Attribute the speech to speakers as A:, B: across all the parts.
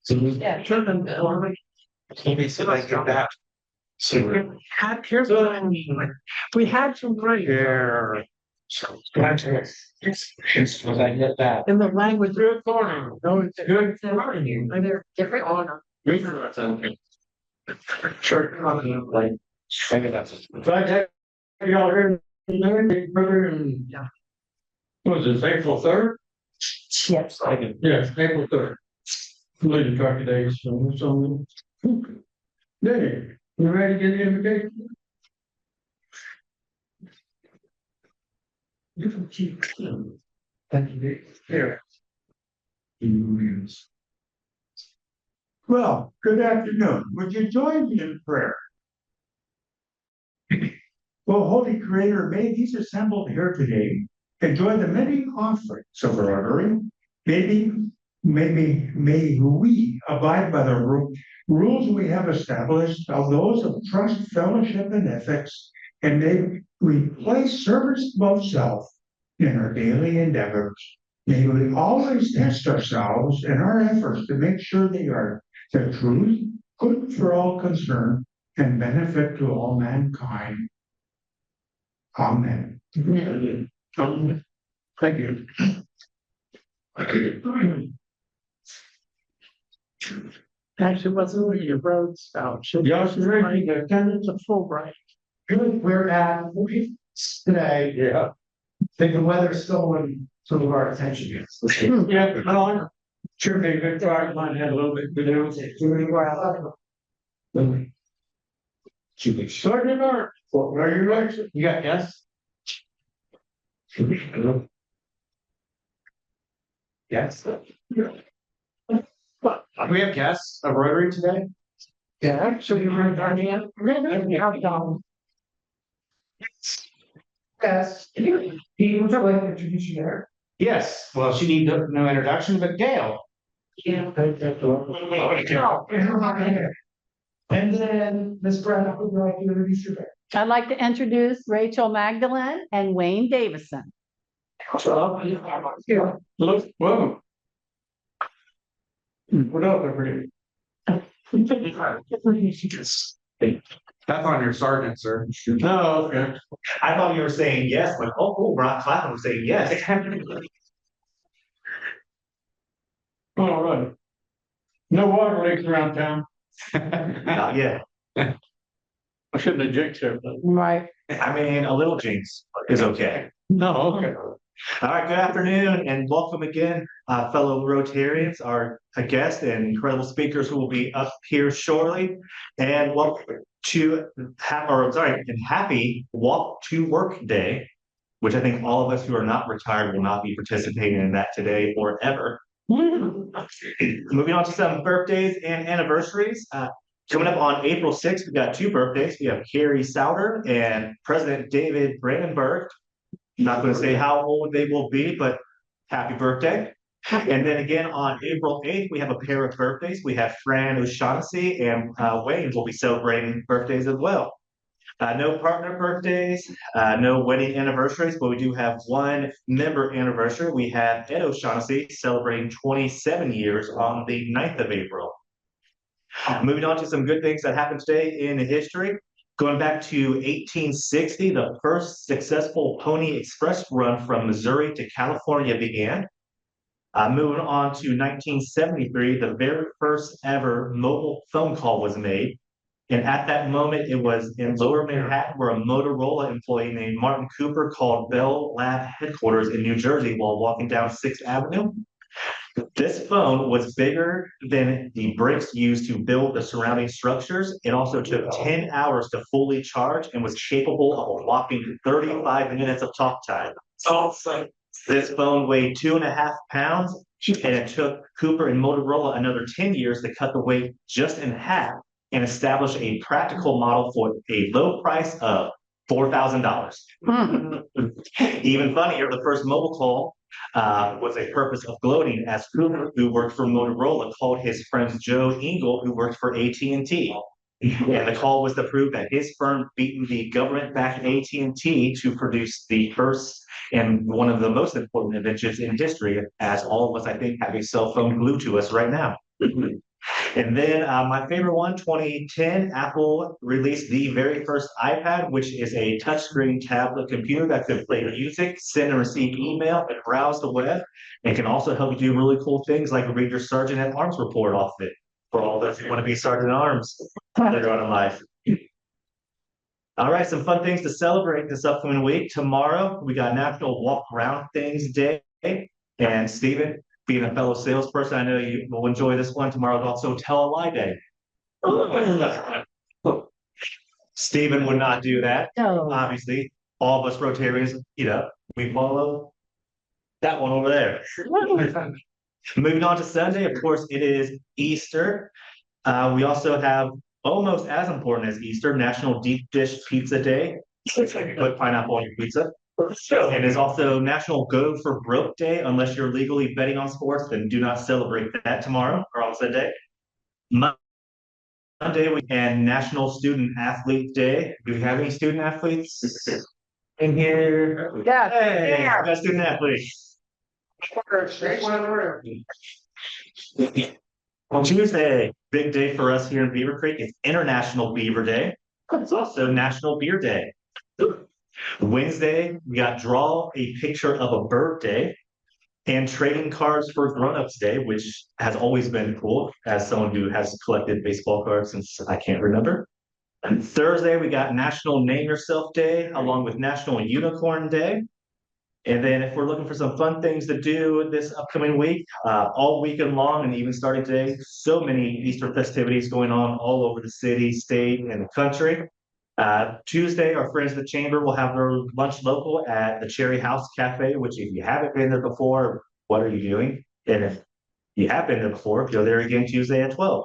A: Yeah, turn them down.
B: Maybe so I get that. So
A: Here's what I mean. We had some right
B: here. So it's was I get that.
A: in the language.
B: Good morning.
A: No, it's
B: Good morning.
A: they're different honor.
B: Good morning. Sure. Like maybe that's it. So I take y'all here and
A: Yeah.
B: was it April 3rd?
A: Yes.
B: Yes, April 3rd. Leading track of days. So Dave, you ready to get the invitation? You can keep thank you. Here. Well, good afternoon. Would you join me in prayer? Well, Holy Creator, may these assembled here today enjoy the many offerings of the Rotary. May we abide by the rules we have established of those of trust, fellowship, and ethics, and may we place service above self in our daily endeavors. May we always test ourselves in our efforts to make sure they are the truth, good for all concerned, and benefit to all mankind. Amen. Thank you.
A: Actually, wasn't really a road spout.
B: Yes, right.
A: Attendance of Fulbright.
C: Good, we're at today.
B: Yeah.
C: I think the weather's still in some of our attention.
B: Yeah, no, sure, maybe good try. Mine had a little bit to do with it. Sergeant Art, what are you like? You got yes?
C: Yes. We have guests of Rotary today.
A: Yeah, actually, we're guardian.
C: Yes. Would you like to introduce you there? Yes, well, she needs no introduction, but Gail.
A: Yeah.
C: And then Ms. Brown, would you like to introduce your there?
D: I'd like to introduce Rachel Magdalene and Wayne Davison.
B: Hello. Welcome. What up, everybody?
C: That's on your sergeant, sir.
B: No, okay.
E: I thought you were saying yes, but oh, cool, we're not clapping, we're saying yes.
B: All right. No water leaks around town.
E: Not yet.
B: I shouldn't have jinxed it. But...
D: Right.
E: I mean, a little jinx is okay.
B: No, okay.
E: All right, good afternoon and welcome again, fellow Rotarians, our guests and incredible speakers who will be up here shortly. And welcome to, happy Walk to Work Day, which I think all of us who are not retired will not be participating in that today or ever. Moving on to some birthdays and anniversaries. Coming up on April 6th, we've got two birthdays. We have Carrie Souter and President David Brandenburg. Not going to say how old they will be, but happy birthday. And then again on April 8th, we have a pair of birthdays. We have Fran O'Shaughnessy and Wayne will be celebrating birthdays as well. No partner birthdays, no wedding anniversaries, but we do have one member anniversary. We have Ed O'Shaughnessy celebrating 27 years on the 9th of April. Moving on to some good things that happened today in history. Going back to 1860, the first successful Pony Express run from Missouri to California began. Moving on to 1973, the very first ever mobile phone call was made. And at that moment, it was in Lower Manhattan where a Motorola employee named Martin Cooper called Bell Lab headquarters in New Jersey while walking down 6th Avenue. This phone was bigger than the bricks used to build the surrounding structures. It also took 10 hours to fully charge and was capable of a whopping 35 minutes of talk time. This phone weighed 2.5 pounds, and it took Cooper and Motorola another 10 years to cut the weight just in half and establish a practical model for a low price of $4,000. Even funnier, the first mobile call was a purpose of gloating, as Cooper, who worked for Motorola, called his friend Joe Engel, who worked for AT&T. And the call was to prove that his firm beaten the government-backed AT&T to produce the first and one of the most important inventions in history, as all of us, I think, have a cell phone glued to us right now. And then my favorite one, 2010, Apple released the very first iPad, which is a touchscreen tablet computer that can play music, send and receive email, and browse the web. And can also help you do really cool things like read your sergeant at arms report off it for all those who want to be sergeant at arms later on in life. All right, some fun things to celebrate this upcoming week. Tomorrow, we got National Walk Around Things Day. And Stephen, being a fellow salesperson, I know you will enjoy this one. Tomorrow is also Tell a Lie Day. Stephen would not do that.
D: No.
E: Obviously, all of us Rotarians, we follow that one over there. Moving on to Sunday, of course, it is Easter. We also have almost as important as Easter, National Deep Dish Pizza Day. Put pineapple on your pizza. And it's also National Go for Broke Day. Unless you're legally betting on sports, then do not celebrate that tomorrow or on Sunday. Monday and National Student Athlete Day. Do we have any student athletes in here?
D: Yeah.
E: Hey, I got student athletes. On Tuesday, big day for us here in Beavercreek. It's International Beaver Day. It's also National Beer Day. Wednesday, we got Draw a Picture of a Bird Day and Trading Cards for Grown-Ups Day, which has always been cool as someone who has collected baseball cards since I can't remember. And Thursday, we got National Name Yourself Day along with National Unicorn Day. And then if we're looking for some fun things to do this upcoming week, all weekend long and even starting today, so many Easter festivities going on all over the city, state, and the country. Tuesday, our friends at the Chamber will have their lunch local at the Cherry House Cafe, which if you haven't been there before, what are you doing? And if you have been there before, go there again Tuesday at 12.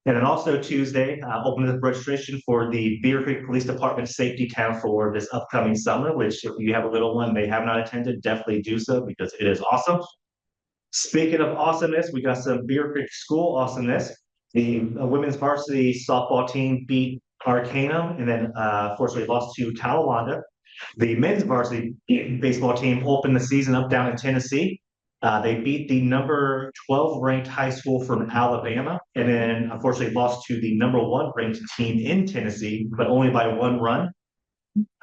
E: And then also Tuesday, open up registration for the Beavercreek Police Department Safety Town for this upcoming summer, which if you have a little one, they have not attended, definitely do so because it is awesome. Speaking of awesomeness, we got some Beavercreek school awesomeness. The women's varsity softball team beat Arcanum and then fortunately lost to Talawanda. The men's varsity baseball team opened the season up down in Tennessee. They beat the number 12 ranked high school from Alabama and then unfortunately lost to the number 1 ranked team in Tennessee, but only by 1 run.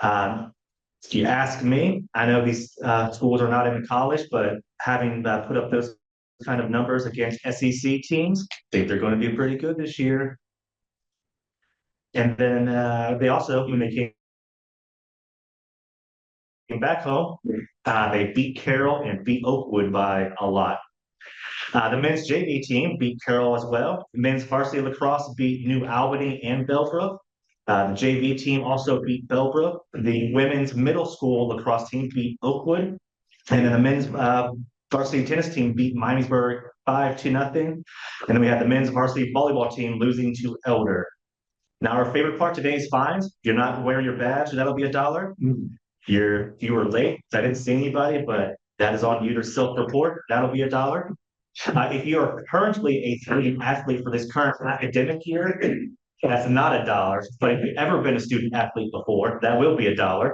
E: If you ask me, I know these schools are not in college, but having put up those kind of numbers against SEC teams, I think they're going to be pretty good this year. And then they also, when they came back home, they beat Carroll and beat Oakwood by a lot. The men's JV team beat Carroll as well. The men's varsity lacrosse beat New Albany and Bellbrook. The JV team also beat Bellbrook. The women's middle school lacrosse team beat Oakwood. And then the men's varsity tennis team beat Miamisburg 5-0. And then we had the men's varsity volleyball team losing to Elder. Now, our favorite part today is fines. If you're not wearing your badge, that'll be $1. You were late, I didn't see anybody, but that is on you to self-report. That'll be $1. If you are currently a student athlete for this current academic year, that's not $1. But if you've ever been a student athlete before, that will be $1.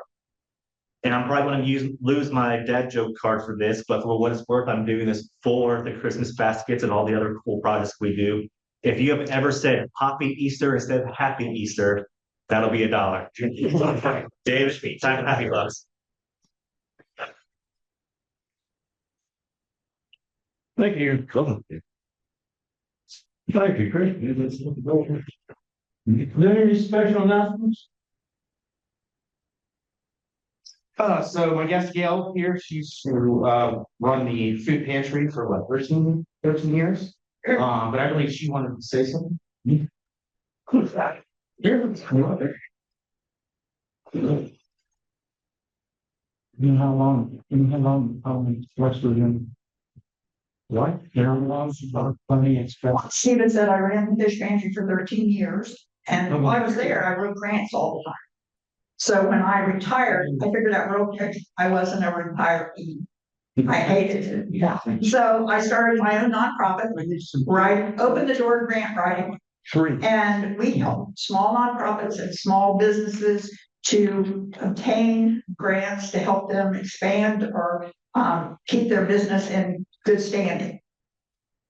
E: And I'm probably going to lose my dad joke card for this, but for what it's worth, I'm doing this for the Christmas baskets and all the other cool projects we do. If you have ever said Happy Easter instead of Happy Easter, that'll be $1. David, time for Happy Bucks.
A: Thank you. Thank you, Chris. Is there any special announcements?
C: So my guest Gail here, she's run the food pantry for what, 13 years? But I believe she wanted to say something.
A: Who's that? You know how long, West Virginia? What? How long, about plenty expect.
F: Steven said I ran the fish pantry for 13 years, and while I was there, I wrote grants all the time. So when I retired, I figured out real quick I wasn't a retiree. I hated it.
A: Yeah.
F: So I started my own nonprofit, right? Open the door grant writing,
A: 3.
F: and we help small nonprofits and small businesses to obtain grants to help them expand or keep their business in good standing.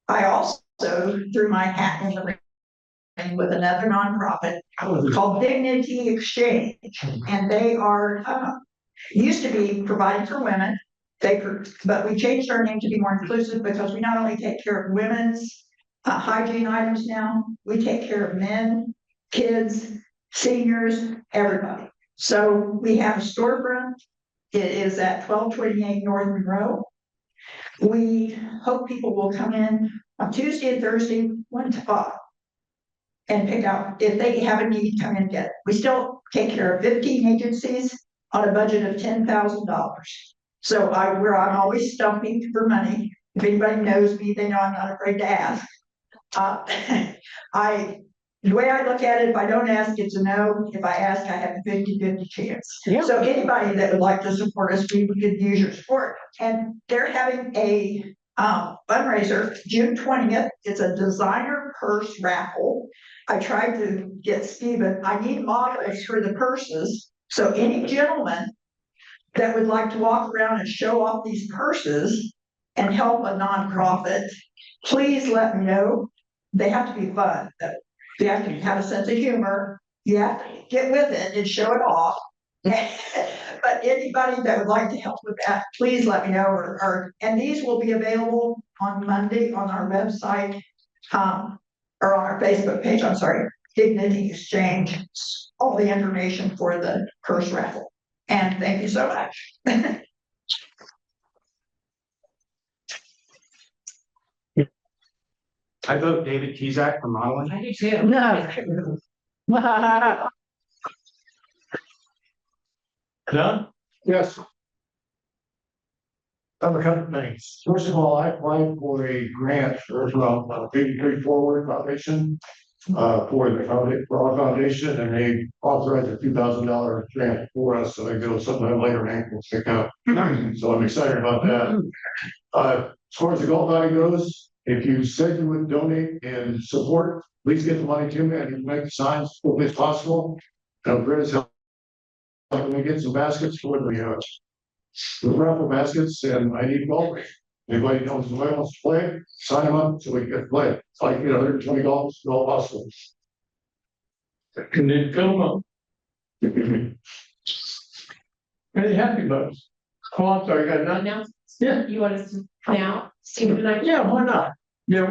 F: I also threw my hat in the ring with another nonprofit called Dignity Exchange. And they are, used to be providing for women. But we changed our name to be more inclusive because we not only take care of women's hygiene items now, we take care of men, kids, seniors, everybody. So we have a storefront. It is at 1228 North Monroe. We hope people will come in on Tuesday and Thursday, 1 to 5, and pick out if they have a need, come in and get it. We still take care of 15 agencies on a budget of $10,000. So I'm always stumping for money. If anybody knows me, they know I'm not afraid to ask. The way I look at it, if I don't ask, it's a no. If I ask, I have a 50-50 chance.
D: Yeah.
F: So anybody that would like to support us, we could use your support. And they're having a fundraiser June 20th. It's a designer purse raffle. I tried to get Stephen. I need models for the purses. So any gentleman that would like to walk around and show off these purses and help a nonprofit, please let me know. They have to be fun, though. You have to have a sense of humor. You have to get with it and show it off. But anybody that would like to help with that, please let me know. And these will be available on Monday on our website, or on our Facebook page. I'm sorry, Dignity Exchange. All the information for the purse raffle. And thank you so much.
C: I vote David Kizak for modeling.
G: I do too.
D: No.
A: Done? Yes. A couple things. First of all, I applied for a grant from Beavercreek Rotary Foundation for our foundation, and they authorized a $2,000 grant for us, so I go sometime later and we'll pick up. So I'm excited about that. As far as the golf body goes, if you said you would donate and support, please get the money to me. I can make the signs as quickly as possible. Britta's helping me get some baskets for the raffle baskets, and I need golfers. Anybody knows somebody wants to play, sign them up so we can play. It's like, 120 golf, all possible. And then come up. Very happy about it. Oh, I'm sorry, you got nothing?
G: Announcements?
A: Yeah.
G: You want us to now? Stephen and I?
A: Yeah, why not? Yeah.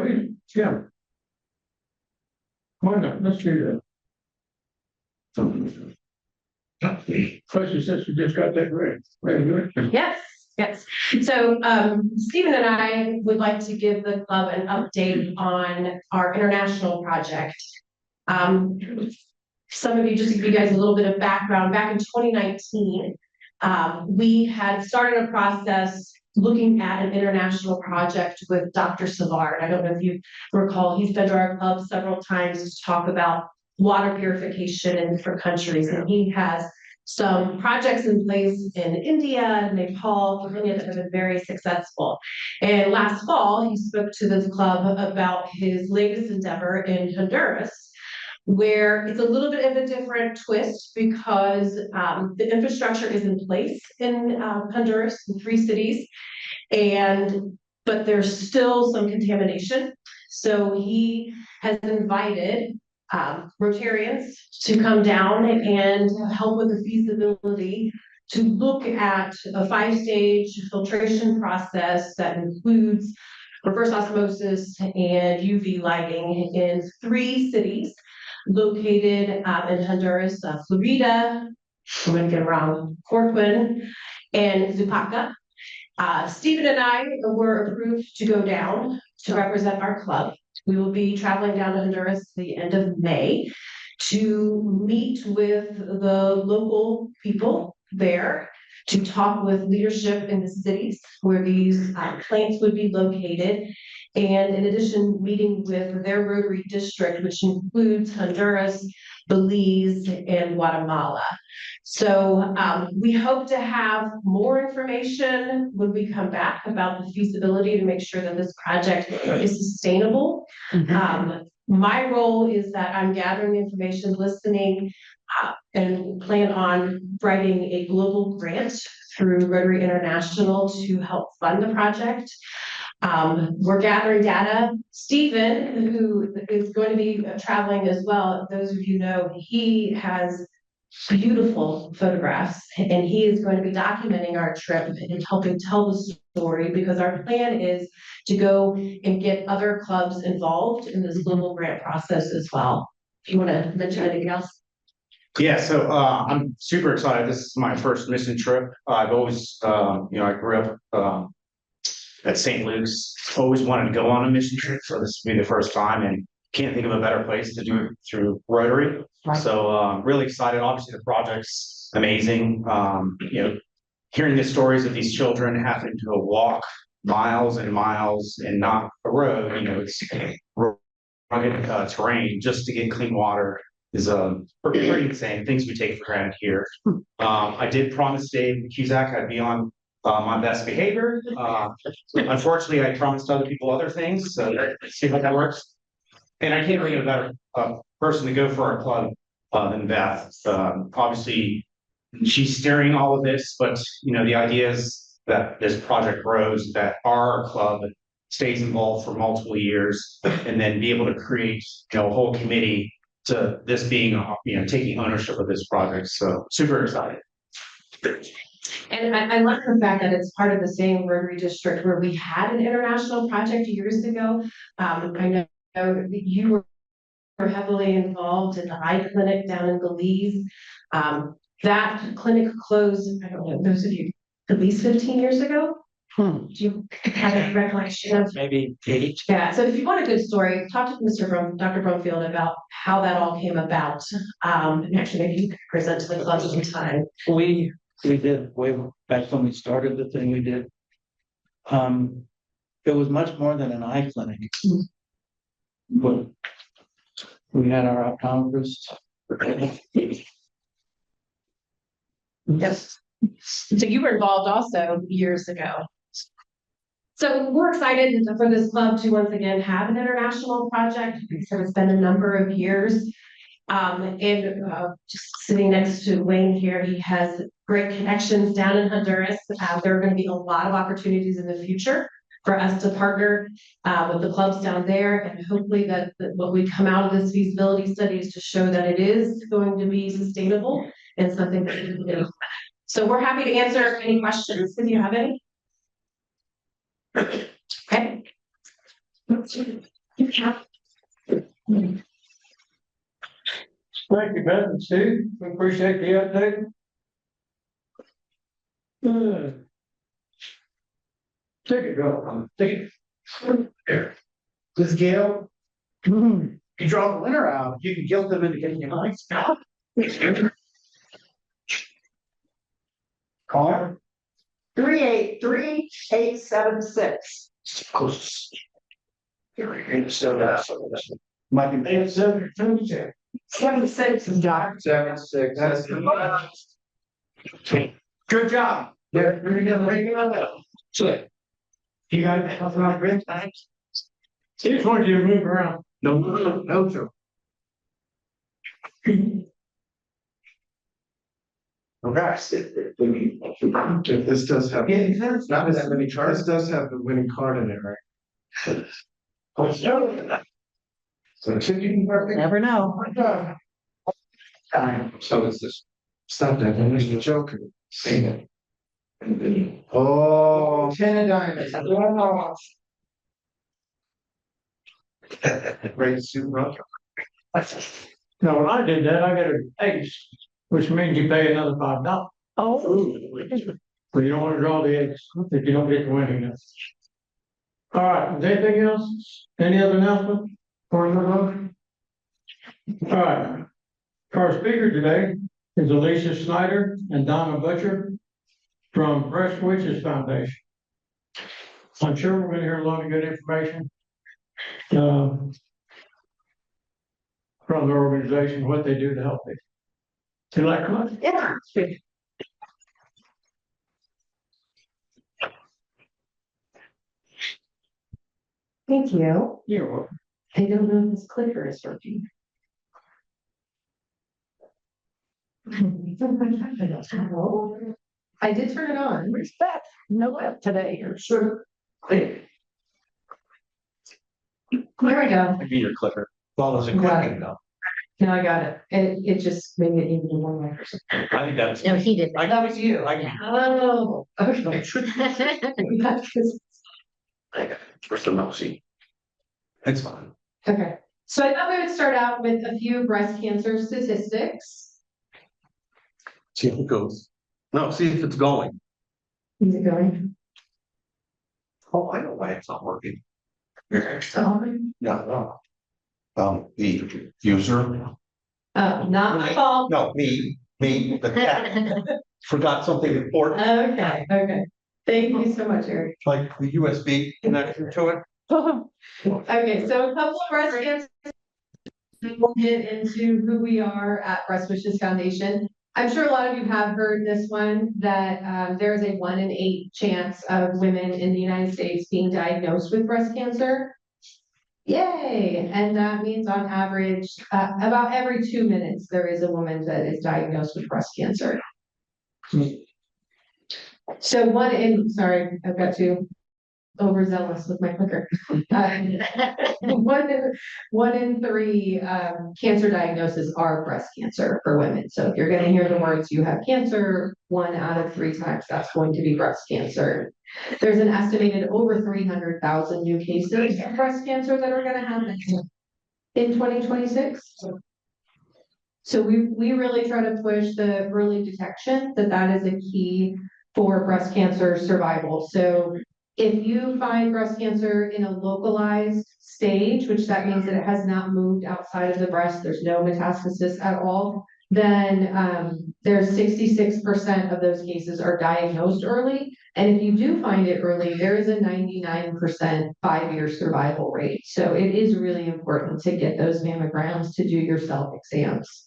A: Why not? Let's do that. Question says you just got that grant. Very good.
G: Yes, yes. So Stephen and I would like to give the club an update on our international project. Some of you, just to give you guys a little bit of background, back in 2019, we had started a process looking at an international project with Dr. Savard. I don't know if you recall, he's been to our club several times to talk about water purification in different countries, and he has some projects in place in India, Nepal, Kenya that have been very successful. And last fall, he spoke to this club about his latest endeavor in Honduras, where it's a little bit of a different twist because the infrastructure is in place in Honduras, in 3 cities, but there's still some contamination. So he has invited Rotarians to come down and help with the feasibility to look at a 5-stage filtration process that includes reverse osmosis and UV lighting in 3 cities located in Honduras, Florida, I'm going to get around Corcoran, and Zupaca. Stephen and I were approved to go down to represent our club. We will be traveling down to Honduras at the end of May to meet with the local people there, to talk with leadership in the cities where these plants would be located. And in addition, meeting with their Rotary district, which includes Honduras, Belize, and Guatemala. So we hope to have more information when we come back about the feasibility to make sure that this project is sustainable. My role is that I'm gathering information, listening, and plan on writing a global grant through Rotary International to help fund the project. We're gathering data. Stephen, who is going to be traveling as well, those of you know, he has beautiful photographs and he is going to be documenting our trip and helping tell the story because our plan is to go and get other clubs involved in this global grant process as well. If you want to mention anything else.
C: Yeah, so I'm super excited. This is my first mission trip. I've always, I grew up at St. Luke's, always wanted to go on a mission trip, so this will be the first time, and can't think of a better place to do it through Rotary. So really excited. Obviously, the project's amazing. Hearing the stories of these children having to walk miles and miles and not a road, it's rugged terrain just to get clean water is pretty insane. Things we take for granted here. I did promise Dave Cusack I'd be on my best behavior. Unfortunately, I promised other people other things, so let's see how that works. And I can't think of a better person to go for our club than Beth. Obviously, she's steering all of this, but the idea is that this project grows, that our club stays involved for multiple years, and then be able to create a whole committee to this being taking ownership of this project. So super excited.
G: And I love the fact that it's part of the same Rotary district where we had an international project years ago. I know that you were heavily involved in the eye clinic down in Belize. That clinic closed, I don't know, those of you at least 15 years ago. Do you have any recollection of?
C: Maybe 8.
G: Yeah, so if you want a good story, talk to Dr. Brumfield about how that all came about. And actually, maybe you could present to the club sometime.
H: We did way back when we started the thing we did. It was much more than an eye clinic. But we had our optometrists.
G: Yes. So you were involved also years ago. So we're excited for this club to once again have an international project. So it's been a number of years. Just sitting next to Wayne here, he has great connections down in Honduras. There are going to be a lot of opportunities in the future for us to partner with the clubs down there. And hopefully that what we come out of this feasibility study is to show that it is going to be sustainable and something that we can do. So we're happy to answer any questions if you have any. Okay.
A: Thank you, Beth and Steve. We appreciate the update. Take it, go. Take it. There. This Gail. You draw the winner out, you can guilt them into getting your lights. Call.
F: 383-876.
A: So that's might be 8-7-2.
F: 76 is John.
A: 7-6. That's good job. Yeah, you're gonna bring it up. So, you guys have a great time. Just wanted you to move around. No, sir. Okay. If this does have. Yeah, not that many charts. This does have the winning card in it, right? So
D: Never know.
A: So it's this. Stop that, I'm just joking. Sing it. Oh. 10 of diamonds. Great suit, bro.
I: No, when I did that, I got an ace, which means you pay another $5.
D: Oh,
I: So you don't want to draw the ace if you don't get the winning. All right, is there anything else? Any other announcement? For the vote? All right. Our speaker today is Alicia Snyder and Donna Butcher from Breast Witches Foundation. I'm sure we're going to hear a lot of good information from the organization, what they do to help people. Do you like that?
F: Yeah.
G: Thank you.
I: You're welcome.
G: I don't know if this clicker is working. I did turn it on.
D: respect. No web today.
A: Sure.
G: There we go.
E: Maybe your clicker. Well, there's a
G: Got
E: clicking though.
G: No, I got it. It just made it even more like.
E: I think that's.
D: No, he did.
G: That was you. Oh, okay.
E: First of all, see. It's fine.
G: Okay, so I thought we would start out with a few breast cancer statistics.
E: See if it goes. No, see if it's going.
G: Is it going?
E: Oh, I know why it's not working.
G: Oh,
E: No. The user.
G: not my fault.
E: No, me, the cat. Forgot something important,
G: Okay. Thank you so much, Eric.
E: like the USB connection to it.
G: Okay, so a couple of breast cancer. We'll get into who we are at Breast Wishes Foundation. I'm sure a lot of you have heard this one, that there is a 1 in 8 chance of women in the United States being diagnosed with breast cancer. Yay! And that means on average, about every 2 minutes, there is a woman that is diagnosed with breast cancer. So sorry, I've got to overzealous with my clicker. One in 3 cancer diagnoses are breast cancer for women. So if you're going to hear the words "you have cancer," 1 out of 3 times that's going to be breast cancer. There's an estimated over 300,000 new cases of breast cancer that are going to happen in 2026. So we really try to push the early detection, that is a key for breast cancer survival. So if you find breast cancer in a localized stage, which that means that it has not moved outside of the breast, there's no metastasis at all, then there's 66% of those cases are diagnosed early. And if you do find it early, there is a 99% 5-year survival rate. So it is really important to get those mammograms, to do your self-exams.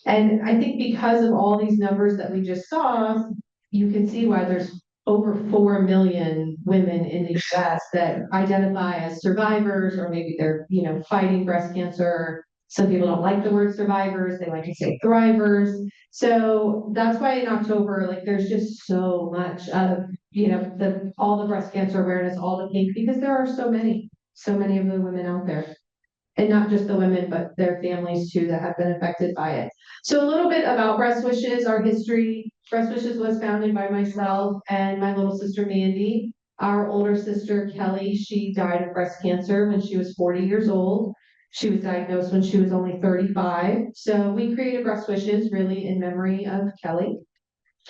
G: And I think because of all these numbers that we just saw, you can see why there's over 4 million women in the US that identify as survivors, or maybe they're, fighting breast cancer. Some people don't like the word survivors, they like to say thrivers. So that's why in October, there's just so much of, all the breast cancer awareness, all the pink, because there are so many of the women out there. And not just the women, but their families too that have been affected by it. So a little bit about Breast Wishes, our history. Breast Wishes was founded by myself and my little sister, Mandy. Our older sister, Kelly, she died of breast cancer when she was 40 years old. She was diagnosed when she was only 35. So we created Breast Wishes really in memory of Kelly.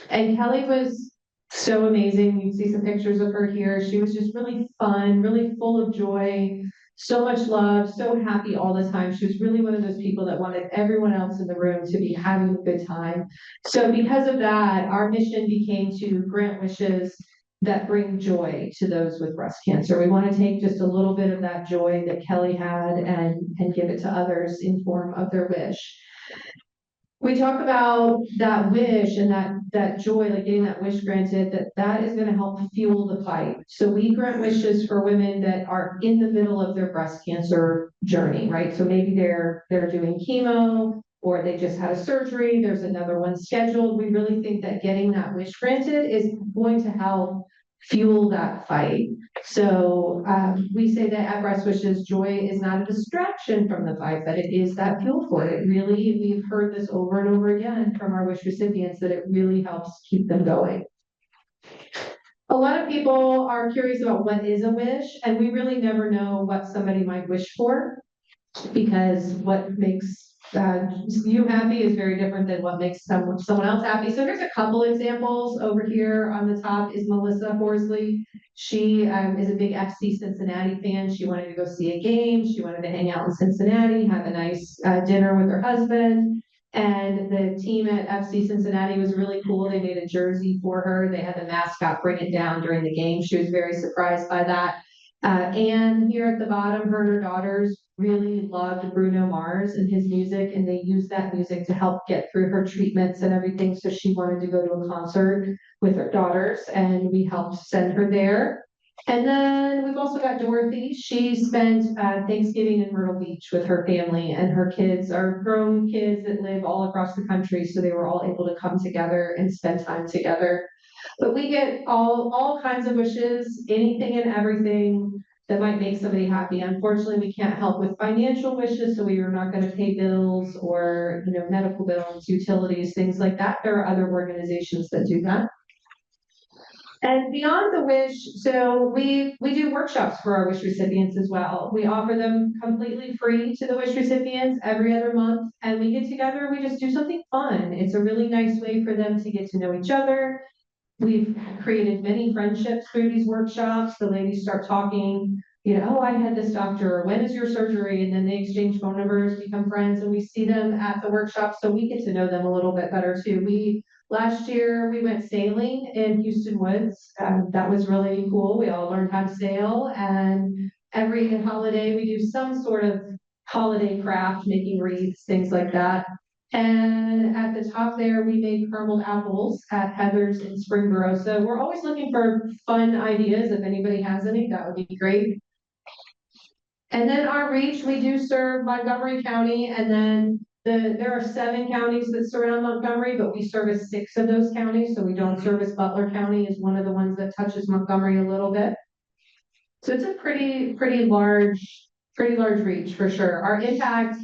G: And Kelly was so amazing. You see some pictures of her here. She was just really fun, really full of joy. So much love, so happy all the time. She was really one of those people that wanted everyone else in the room to be having a good time. So because of that, our mission became to grant wishes that bring joy to those with breast cancer. We want to take just a little bit of that joy that Kelly had and give it to others in form of their wish. We talk about that wish and that joy, getting that wish granted, that is going to help fuel the fight. So we grant wishes for women that are in the middle of their breast cancer journey, right? So maybe they're doing chemo, or they just had a surgery, there's another one scheduled. We really think that getting that wish granted is going to help fuel that fight. So we say that at Breast Wishes, joy is not a distraction from the fight, but it is that fuel for it. Really, we've heard this over and over again from our wish recipients, that it really helps keep them going. A lot of people are curious about what is a wish, and we really never know what somebody might wish for, because what makes you happy is very different than what makes someone else happy. So there's a couple examples over here. On the top is Melissa Horsley. She is a big FC Cincinnati fan. She wanted to go see a game. She wanted to hang out in Cincinnati, have a nice dinner with her husband. And the team at FC Cincinnati was really cool. They made a jersey for her. They had the mascot bring it down during the game. She was very surprised by that. And here at the bottom, her and her daughters really loved Bruno Mars and his music, and they used that music to help get through her treatments and everything. So she wanted to go to a concert with her daughters, and we helped send her there. And then we've also got Dorothy. She spent Thanksgiving in Myrtle Beach with her family, and her kids are grown kids that live all across the country. So they were all able to come together and spend time together. But we get all kinds of wishes, anything and everything. that might make somebody happy. Unfortunately, we can't help with financial wishes, so we are not gonna pay bills or, medical bills, utilities, things like that. There are other organizations that do that. And beyond the wish, so we do workshops for our wish recipients as well. We offer them completely free to the wish recipients every other month, and we get together and we just do something fun. It's a really nice way for them to get to know each other. We've created many friendships through these workshops. The ladies start talking, oh, I had this doctor, when is your surgery? And then they exchange phone numbers, become friends, and we see them at the workshop, so we get to know them a little bit better too. Last year, we went sailing in Houston Woods. That was really cool. We all learned how to sail, and every holiday, we do some sort of holiday craft, making wreaths, things like that. And at the top there, we made caramel apples at Heather's in Springboro. So we're always looking for fun ideas. If anybody has any, that would be great. And then our reach, we do serve Montgomery County, and then there are 7 counties that surround Montgomery, but we service 6 of those counties. So we don't service Butler County is one of the ones that touches Montgomery a little bit. So it's a pretty large reach for sure. Our impact,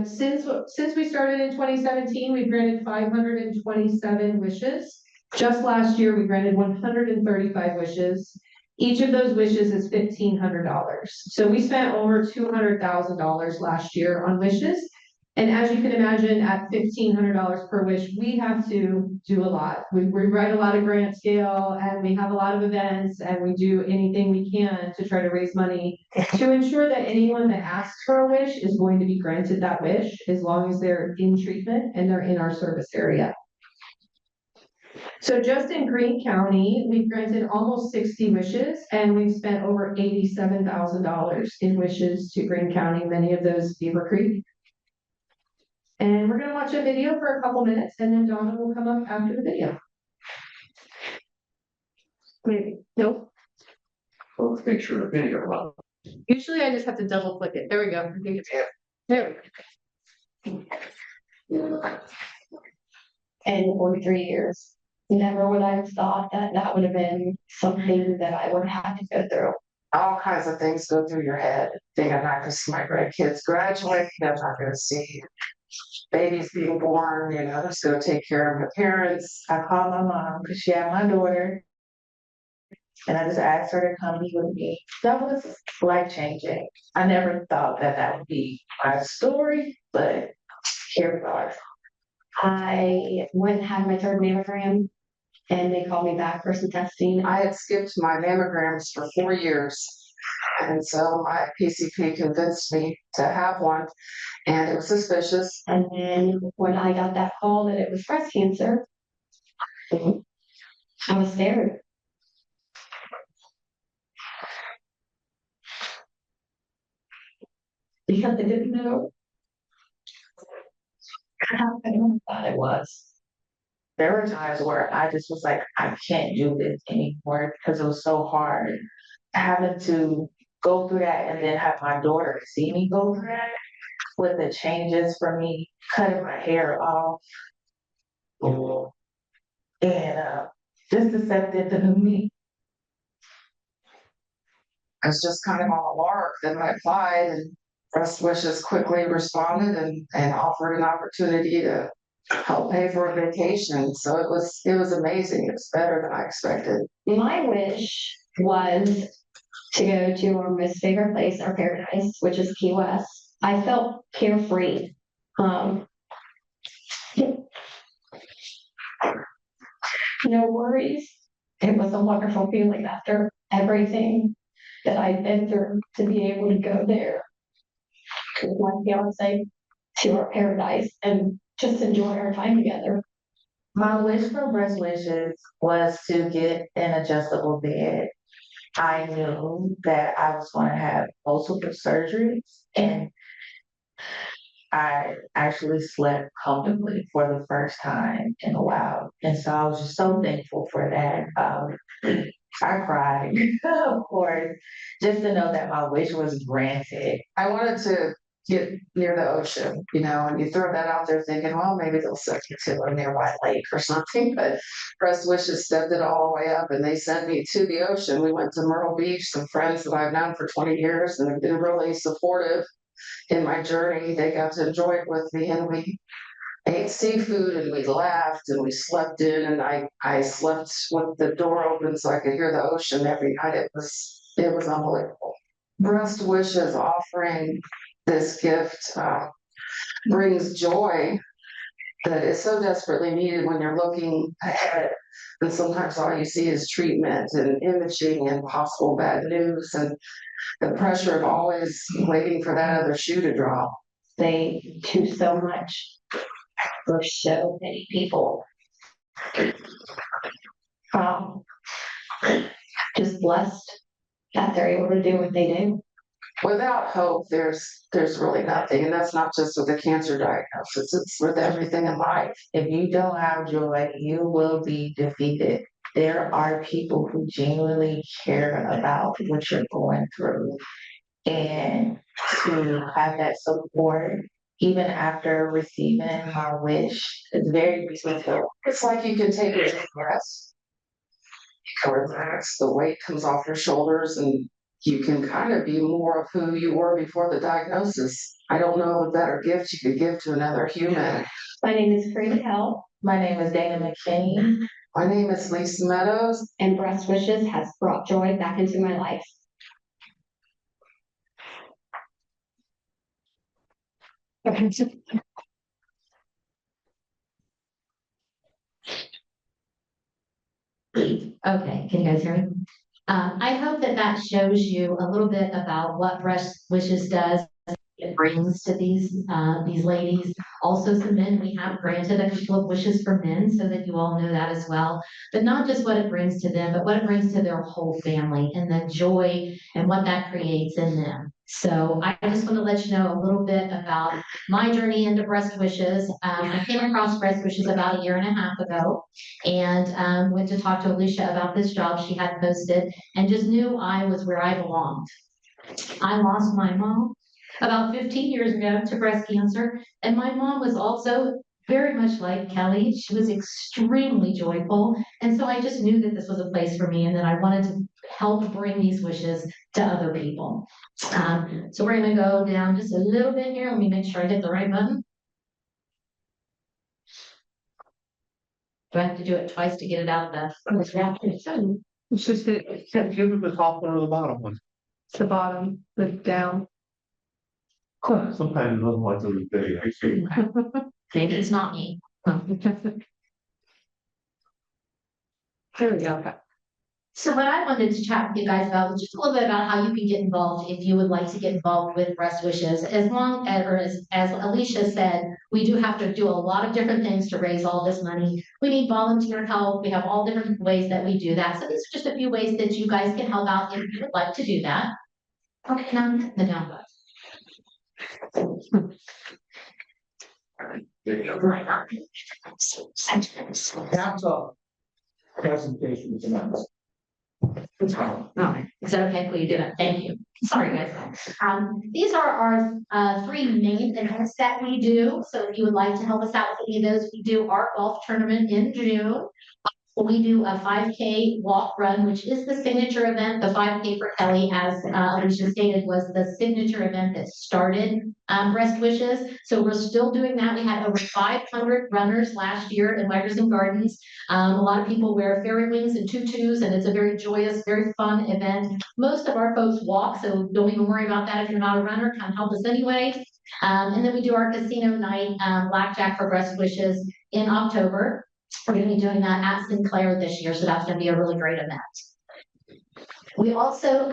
G: since we started in 2017, we've granted 527 wishes. Just last year, we granted 135 wishes. Each of those wishes is $1,500. So we spent over $200,000 last year on wishes. And as you can imagine, at $1,500 per wish, we have to do a lot. We write a lot of grant scale, and we have a lot of events, and we do anything we can to try to raise money to ensure that anyone that asks for a wish is going to be granted that wish, as long as they're in treatment and they're in our service area. So just in Greene County, we've granted almost 60 wishes, and we've spent over $87,000 in wishes to Greene County, many of those Beavercreek. And we're going to watch a video for a couple minutes, and then Donna will come up after the video. Maybe. Nope.
A: Well, let's make sure the video.
G: Usually I just have to double click it. There we go. I think it's here. There we go. And 43 years. Never would I have thought that would have been something that I would have to go through.
J: All kinds of things go through your head. Think I'm not going to see my grandkids graduate. I'm not going to see babies being born. I'm just going to take care of my parents.
K: I called my mom because she had my daughter, and I just asked her to come be with me. That was life changing. I never thought that would be my story, but here we are.
L: I went and had my 3rd mammogram, and they called me back for some testing.
J: I had skipped my mammograms for 4 years. And so my PCP convinced me to have one, and it was suspicious.
L: And then when I got that call that it was breast cancer, I was scared. Because I didn't know how I thought it was.
K: There were times where I just was like, I can't do this anymore because it was so hard having to go through that, and then have my daughter see me go through that with the changes for me cutting my hair off and just accepting the new me.
J: I was just kind of on a lark. Then I applied, and Breast Wishes quickly responded and offered an opportunity to help pay for a vacation. So it was amazing. It was better than I expected.
L: My wish was to go to our most favorite place, our paradise, which is Key West. I felt carefree. No worries. It was a wonderful feeling after everything that I'd been through to be able to go there with my fiance to our paradise and just enjoy our time together.
K: My wish for Breast Wishes was to get an adjustable bed. I knew that I was going to have multiple surgeries, and I actually slept comfortably for the first time in a while. And so I was just so thankful for that. I cried, of course, just to know that my wish was granted.
J: I wanted to get near the ocean, you know, and you throw that out there thinking, well, maybe they'll send you to a nearby lake or something, but Breast Wishes stepped it all the way up and they sent me to the ocean. We went to Myrtle Beach, some friends that I've known for 20 years and have been really supportive in my journey. They got to enjoy it with me and we ate seafood and we laughed and we slept in and I slept with the door open so I could hear the ocean every night. It was unbelievable. Breast Wishes offering this gift brings joy that is so desperately needed when you're looking ahead. And sometimes all you see is treatment and imaging and possible bad news and the pressure of always waiting for that other shoe to drop.
L: They do so much for so many people. Um, just blessed that they're able to do what they do.
J: Without hope, there's really nothing. And that's not just with a cancer diagnosis, it's with everything in life.
K: If you don't have joy, you will be defeated. There are people who genuinely care about what you're going through. And to have that support, even after receiving my wish, is very beautiful.
J: It's like you can take a deep breath. You can relax, the weight comes off your shoulders and you can kind of be more of who you were before the diagnosis. I don't know of a better gift you could give to another human.
L: My name is Frida Hell,
K: My name is Dana McKinney.
J: My name is Lisa Meadows.
L: and Breast Wishes has brought joy back into my life.
M: Okay, can you guys hear me? I hope that that shows you a little bit about what Breast Wishes does. It brings to these ladies. Also, some men, we have granted a couple of wishes for men so that you all know that as well. But not just what it brings to them, but what it brings to their whole family and the joy and what that creates in them. So I just want to let you know a little bit about my journey into Breast Wishes. I came across Breast Wishes about 1.5 years ago and went to talk to Alicia about this job she had posted and just knew I was where I belonged. I lost my mom about 15 years ago to breast cancer. And my mom was also very much like Kelly. She was extremely joyful. And so I just knew that this was a place for me and that I wanted to help bring these wishes to other people. So we're going to go down just a little bit here. Let me make sure I hit the right button. Do I have to do it twice to get it out of the?
C: It's just, give it the top one or the bottom one.
L: It's the bottom, the down.
C: Sometimes it doesn't like the video.
M: Maybe it's not me.
L: There we go.
M: So what I wanted to chat with you guys about was just a little bit about how you can get involved if you would like to get involved with Breast Wishes. As long as, or as Alicia said, we do have to do a lot of different things to raise all this money. We need volunteer help. We have all different ways that we do that. So these are just a few ways that you guys can help out if you would like to do that. Okay, now I'm hitting the down button.
I: Presentation tonight.
M: All right, is that okay? Will you do that? Thank you. Sorry, guys. These are our 3 main events that we do. So if you would like to help us out with any of those, we do our golf tournament in June. We do a 5K walk run, which is the signature event. The 5K for Kelly, as Alicia stated, was the signature event that started Breast Wishes. So we're still doing that. We had over 500 runners last year in Weggerson Gardens. A lot of people wear fairy wings and tutus, and it's a very joyous, very fun event. Most of our folks walk, so don't even worry about that if you're not a runner. Come help us anyway. And then we do our casino night, Blackjack for Breast Wishes in October. We're going to be doing that at Sinclair this year, so that's going to be a really great event. We also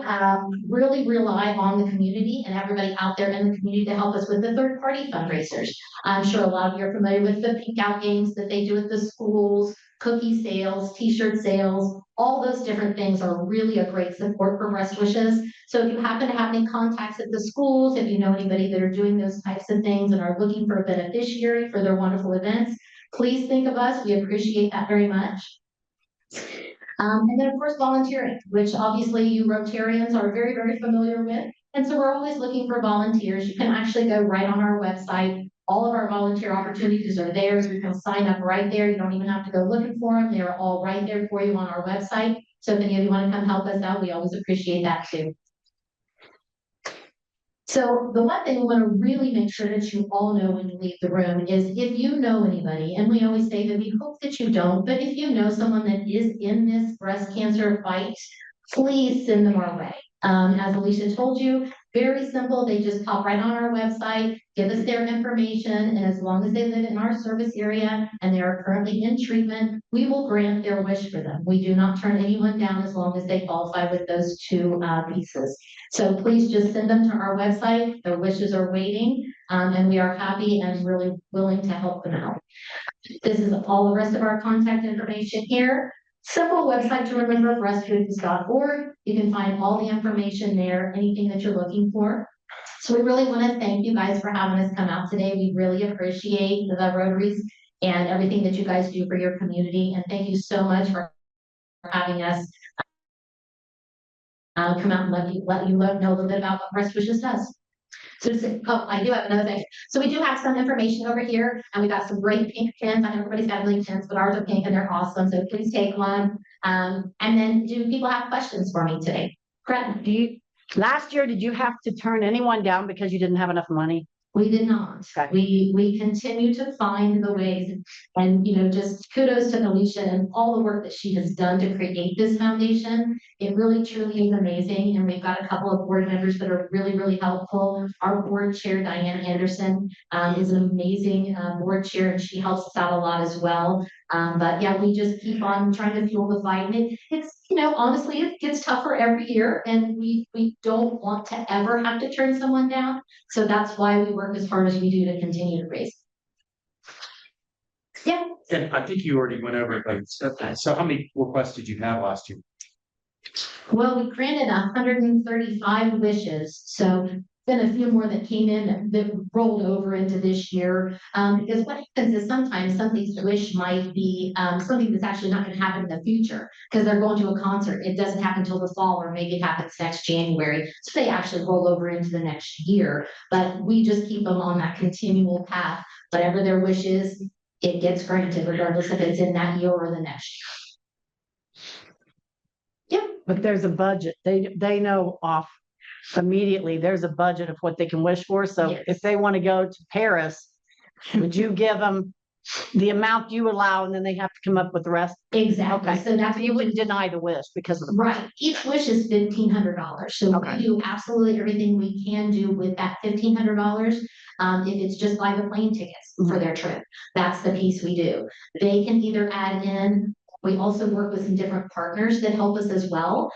M: really rely on the community and everybody out there in the community to help us with the third-party fundraisers. I'm sure a lot of you are familiar with the Pink Out games that they do at the schools, cookie sales, t-shirt sales, all those different things are really a great support for Breast Wishes. So if you happen to have any contacts at the schools, if you know anybody that are doing those types of things and are looking for a beneficiary for their wonderful events, please think of us. We appreciate that very much. And then, of course, volunteering, which obviously you Rotarians are very, very familiar with. And so we're always looking for volunteers. You can actually go right on our website. All of our volunteer opportunities are there. You can sign up right there. You don't even have to go looking for them. They're all right there for you on our website. So if any of you want to come help us out, we always appreciate that too. So the one thing we want to really make sure that you all know when you leave the room is if you know anybody, and we always say that we hope that you don't, but if you know someone that is in this breast cancer fight, please send them our way. As Alicia told you, very simple. They just pop right on our website, give us their information, and as long as they live in our service area and they are currently in treatment, we will grant their wish for them. We do not turn anyone down as long as they qualify with those two pieces. So please just send them to our website. Their wishes are waiting, and we are happy and really willing to help them out. This is all the rest of our contact information here. Simple website to remember, breastfoods.org. You can find all the information there, anything that you're looking for. So we really want to thank you guys for having us come out today. We really appreciate the Rotaries and everything that you guys do for your community. And thank you so much for having us come out and let you know a little bit about what Breast Wishes does. So I do have another thing. So we do have some information over here, and we got some great pink pins. I know everybody's got blue pins, but ours are pink and they're awesome. So please take one. And then do people have questions for me today? Brett?
D: Last year, did you have to turn anyone down because you didn't have enough money?
M: We did not.
D: Okay.
M: We continue to find the ways, and just kudos to Alicia and all the work that she has done to create this foundation. It really truly is amazing, and we've got a couple of board members that are really, really helpful. Our board chair, Diane Anderson, is an amazing board chair, and she helps us out a lot as well. But yeah, we just keep on trying to fuel the fight, and it's honestly, it gets tougher every year, and we don't want to ever have to turn someone down. So that's why we work as hard as we do to continue to raise. Yeah.
C: And I think you already went over it, but so how many requests did you have last year?
M: Well, we granted 135 wishes, so then a few more that came in that rolled over into this year. Because what happens is sometimes somebody's wish might be something that's actually not going to happen in the future because they're going to a concert. It doesn't happen until the fall, or maybe it happens next January. So they actually roll over into the next year. But we just keep them on that continual path. Whatever their wish is, it gets granted, regardless if it's in that year or the next year. Yeah.
D: But there's a budget. They know off immediately. There's a budget of what they can wish for. So
M: Yes.
D: if they want to go to Paris, would you give them the amount you allow, and then they have to come up with the rest?
M: Exactly.
D: Okay.
M: So that's
D: You wouldn't deny the wish because of the
M: right. Each wish is $1,500. So
D: Okay.
M: we do absolutely everything we can do with that $1,500. If it's just buy the plane tickets for their trip, that's the piece we do. They can either add in. We also work with some different partners that help us as well.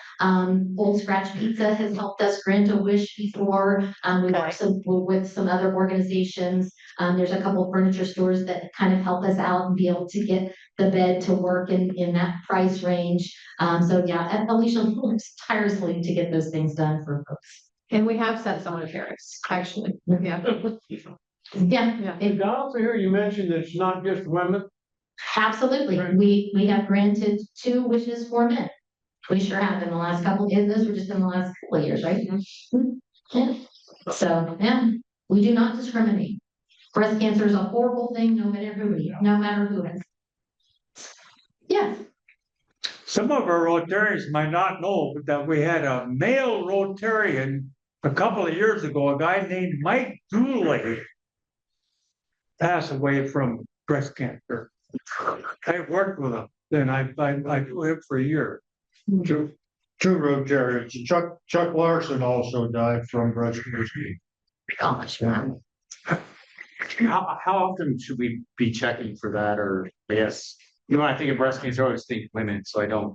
M: Old Scratch Pizza has helped us grant a wish before. We work with some other organizations. There's a couple of furniture stores that kind of help us out and be able to get the bed to work in that price range. So yeah, and Alicia works tirelessly to get those things done for folks.
G: And we have sent someone to Paris, actually. Yeah.
M: Yeah.
I: Did I also hear you mention that it's not just women?
M: Absolutely.
I: Right.
M: We have granted 2 wishes for men. We sure have in the last couple, and those were just in the last couple of years, right? Yeah. So, yeah, we do not discriminate. Breast cancer is a horrible thing, no matter who it is. Yeah.
B: Some of our Rotarians might not know that we had a male Rotarian a couple of years ago, a guy named Mike Dooley passed away from breast cancer. I worked with him, then I knew him for a year.
A: Two Rotarians. Chuck Larson also died from breast cancer.
M: Gosh,
A: Yeah.
C: How often should we be checking for that? Or I guess, when I think of breast cancer, I always think women, so I don't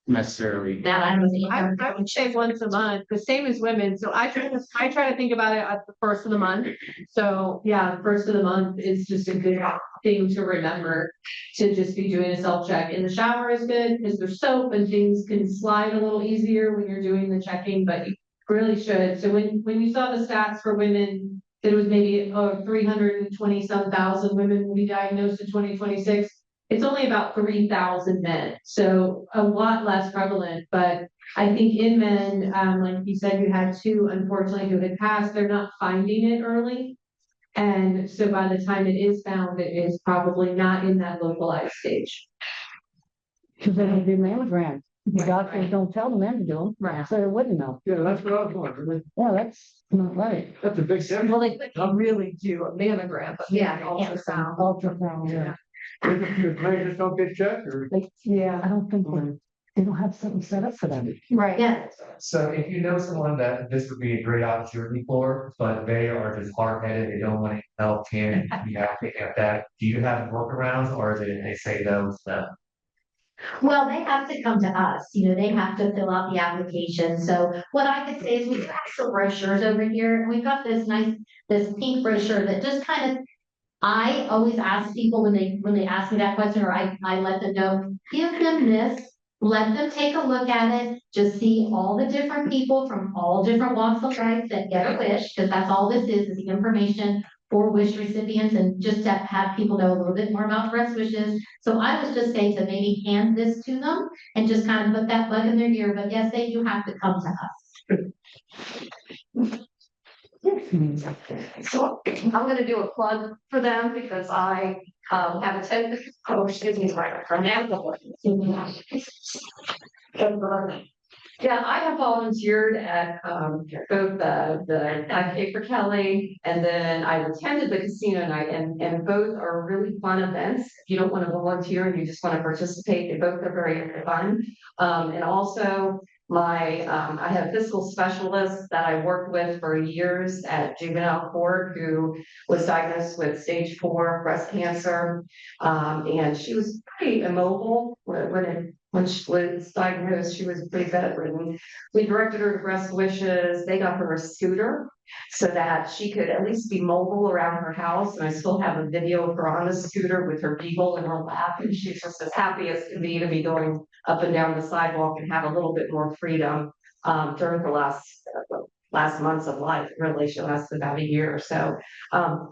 C: necessarily.
M: that I don't
G: I would say once a month, the same as women. So I try to think about it at the first of the month. So yeah, the first of the month is just a good thing to remember, to just be doing a self-check. And the shower is good because there's soap and things can slide a little easier when you're doing the checking, but you really should. So when you saw the stats for women, that it was maybe 320 some thousand women will be diagnosed in 2026. it's only about 3,000 men, so a lot less prevalent, but I think in men, like you said, you had two unfortunately who had passed, they're not finding it early. And so by the time it is found, it is probably not in that localized stage.
D: Because they don't do mammograms. The doctors don't tell the men to do them.
G: Right.
D: So they wouldn't know.
I: Yeah, that's what I was wondering.
D: Yeah, that's not right.
I: That's a big difference.
G: Well, they couldn't really do a mammogram, but
M: Yeah,
G: ultrasound.
D: Ultrasound, yeah.
I: They just don't get checked or?
G: Yeah.
D: I don't think they don't have something set up for them.
G: Right.
M: Yeah,
N: So if you know someone that this would be a great opportunity for, but they are just hard-headed, they don't want to help in, you have to get that, do you have workarounds or is it they say no to them?
M: well, they have to come to us, they have to fill out the application. So what I could say is we do have some brochures over here. And we've got this pink brochure that just kind of, I always ask people when they ask me that question, or I let them know, give them this, let them take a look at it, just see all the different people from all different walks of life that get a wish, because that's all this is the information for wish recipients, and just to have people know a little bit more about breast wishes. So I was just saying to maybe hand this to them and just kind of put that bug in their ear, but yes, they do have to come to us.
L: So I'm gonna do a plug for them because I have attended, yeah, I have volunteered at both the 5K for Kelly, and then I've attended the casino night, and both are really fun events. If you don't want to volunteer and you just want to participate, they both are very fun. And also I have a fiscal specialist that I worked with for years at juvenile court who was diagnosed with stage 4 breast cancer. And she was pretty immobile when she was diagnosed. She was pretty bedridden. We directed her to Breast Wishes. They got her a scooter so that she could at least be mobile around her house. And I still have a video of her on a scooter with her beagle in her lap. And she's just as happy as can be to be going up and down the sidewalk and have a little bit more freedom during her last months of life. Really, she lasted about a year or so.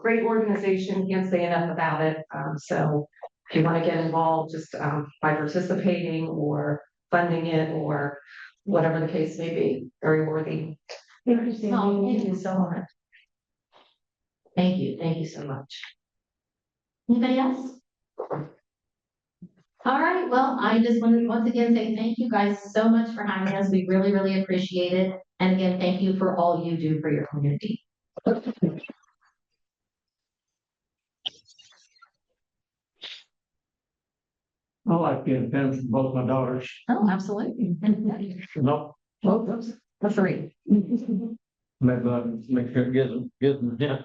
L: Great organization, can't say enough about it. So if you want to get involved, just by participating or funding it or whatever the case may be, very worthy.
M: Thank you so much. Thank you so much. Anybody else? All right, well, I just wanted to once again say thank you guys so much for having us. We really, really appreciate it. And again, thank you for all you do for your community.
I: I like getting pens from both my daughters.
D: Oh, absolutely.
I: No,
D: Both those, the three.
I: maybe make sure it gives them, yeah.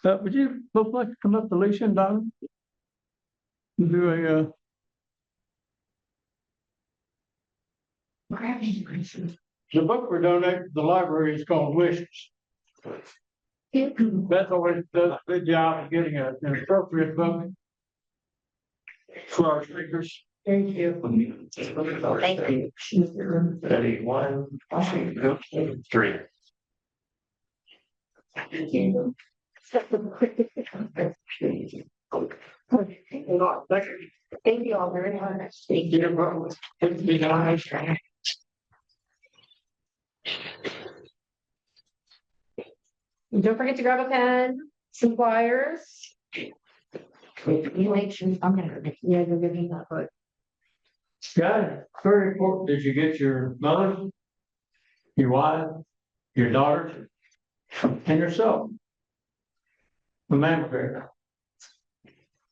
I: Would you both like to come up, Alicia and Don? Do a, the book we're donating to the library is called Wishes. Beth always does a good job of getting an appropriate book for our speakers.
F: Thank you.
M: Thank you.
N: Ready, 1, 2, 3.
M: Thank you all very much.
I: Thank you.
G: Don't forget to grab a pen, some flyers.
D: I'm gonna, yeah, you're giving that book.
I: Guys, very important. Did you get your mother, your wife, your daughter, and yourself a mammogram?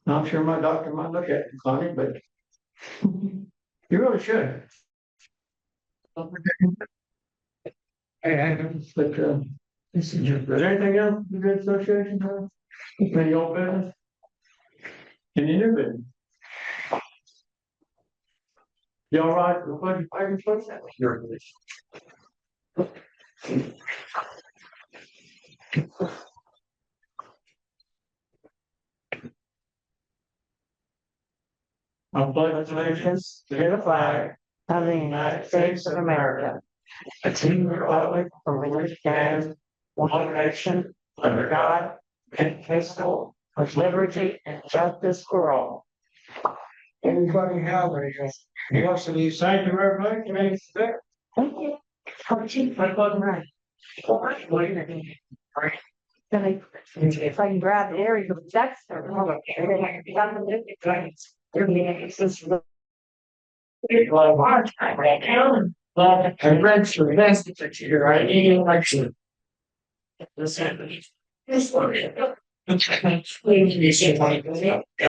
I: I'm sure my doctor might look at it funny, but you really should. And but is there anything else the good association has? Any old business? Any new business? You all right? The budget items, what's that? Your I pledge allegiance to the flag
D: Of the United States of America,
I: a team republic for which stands one nation under God, indivisible, of liberty and justice for all. Everybody have a, wants to be thank you, everybody, can I say?
D: Thank you.
I: I wasn't right.
D: If I can grab the area of Dexter.
I: And read through this, here, I need an election. This happened. This one.